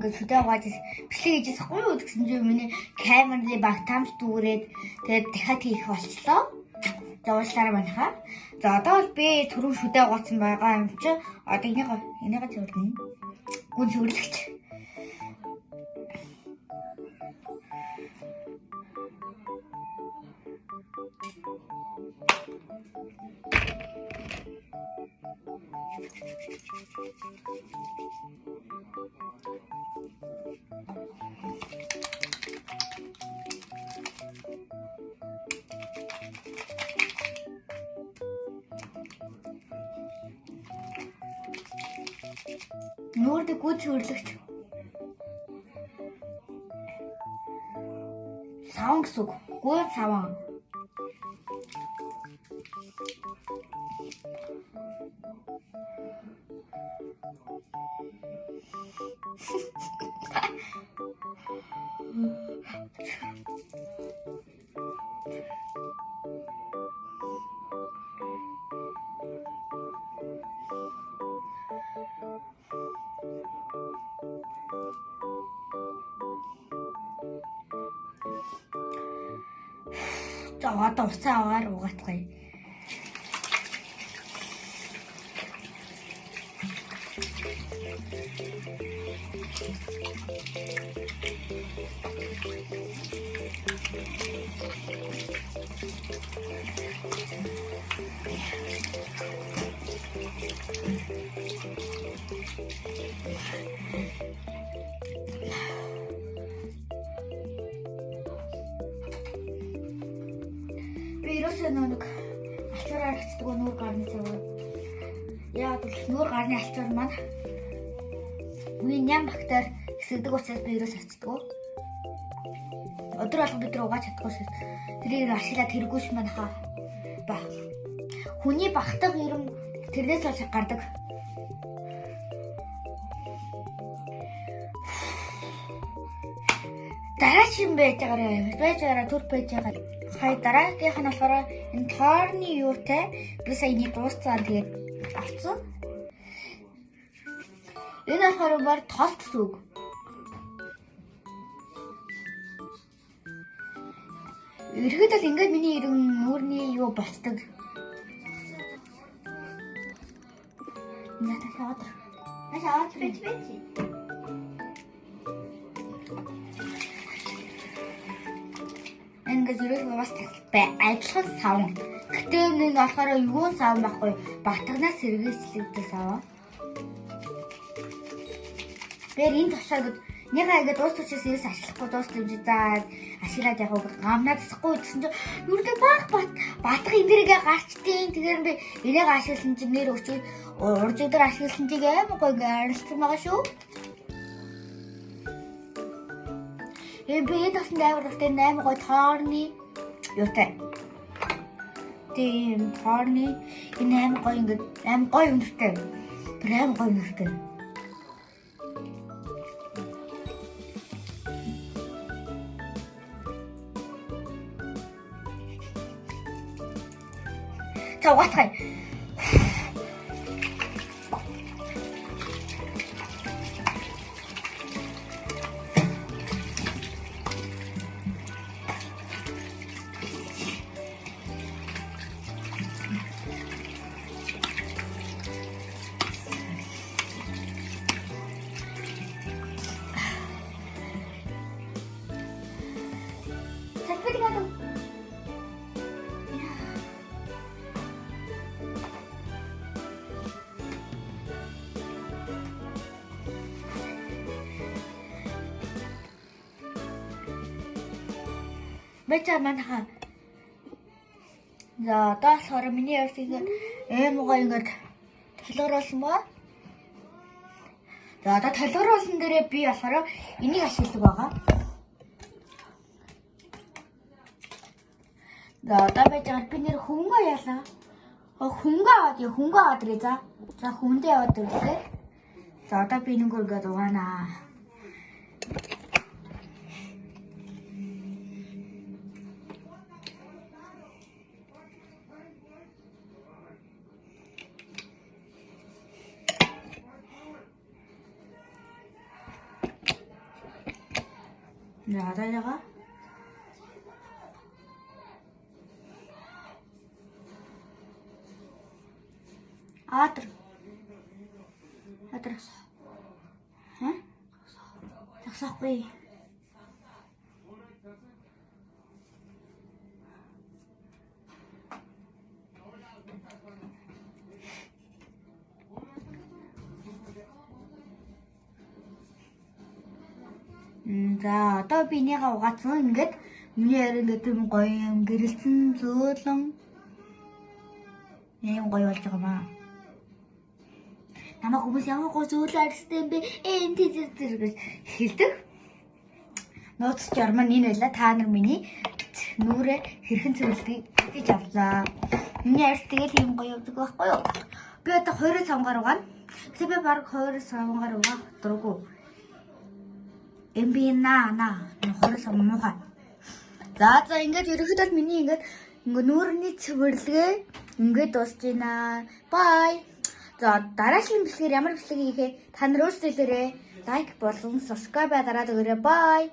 ингээд шүдэ угааж бичлэг хийжсэн хгүй юу гэсэн чинь миний камерны баг тамч дүүрээд тэгээд дахиад хийх болчлоо. За уучлаарай манайхаа. За одоо бол би түрүү шүдэ угаасан байгаа юм чи одоо энийг зөвлөнө. Гүн зөвлөгч. Нүүрдэ гүн зөвлөгч. Саван гэсэн үг. Гүн саван. За одоо уцаа аваар угаацгаая. Ерөөсөө нэг ачуураар хацдаг нүүр гарны цаваа. Яг л нүүр гарны ачуур маань миний ням бактери хэсэгдэг учраас би ерөөсөө хацдаг. Өдөр алга бид нар угааж чадахгүй шээ. Тэрийг ашиглаад хэрэггүй ш манайхаа. Ба. Хүний багтаг юм тэрнээс болж гардаг. Дараа шин байж байгаараа түр байж байгаа. Хай дараагийнх нь болохоор энэ тоорны юутай би саяны дуусцаар тэгээд авцсан. Энэ болохоор баг тос гэсэн үг. Ерхэд л ингээд миний ирэн нүүрний юу болцдог. Нахаад бич. Ингээд ерөөсөө бас адилхан савн. Гэтэ энэ болохоор юу савн байхгүй батгнаас сэргээслэгдэх савн. Тэр энэ тушаад нэгэ ингээд дуус тушаас ерөөс ашиглахгүй дуус дэмжиж заа ашиглаад яг гамнаа засахгүй гэсэн чинь нүрдэ баг батгах эндэргээ гарчдیں۔ Тэгэхээр би энийг ашигласан чинь нэр өчиг урж өдөр ашигласан чинь аим гоё ингээд арилсан байгаа шүү. Би тасн дэвэр дээр 8 гой тоорны юутай. Тийм тоорны энэ 8 гой ингээд 8 гой өндөртэй. Тэр 8 гой өндөртэй. За угаацгаая. Бачаа манайхаа. За одоо болохоор миний ярс ингээд аймгаа ингээд толгороолсон ба. За одоо толгороолсон дээрээ би болохоор энийг ашигладаг байгаа. За одоо бачаа би нэр хөнгөө яалаа. Хөнгөө аваад ирээ за. За хүндээ аваад ирээ. За одоо би нэгээр ингээд угаанаа. Яагаа. Атар. Хэ? Тасахгүй. За одоо би энийгээ угаацсан. Ингээд миний ярь ингээд юм гоё юм гэрэлцэн зөөлөн юм гоё болж байгаа маа. Намайг хүмүүс ямар гоё зөөлөн арьстай юм бэ? Энэ тийзэр гэж хэлдэг. Нууц журман энэ байла. Та нар миний нүрээ хэрхэн цэвэрлэгийг гэж авлаа. Миний арьс тэгэл юм гоё явдаг байхгүй юу? Би одоо 2-5 угаана. Гэтэ би баг 2-5 угаах дурггүй. Эмбина 25 муухай. За ингээд ерөнхийдөө миний ингээд нүүрний цэвэрлэгээ ингээд дуусж байна. Бай. За дараагийн бичлэгээр ямар бичлэг хийхээ та нар өөрсдөө хэлээрэй. Лайк болон subscribe дараад өгөөрэй. Бай.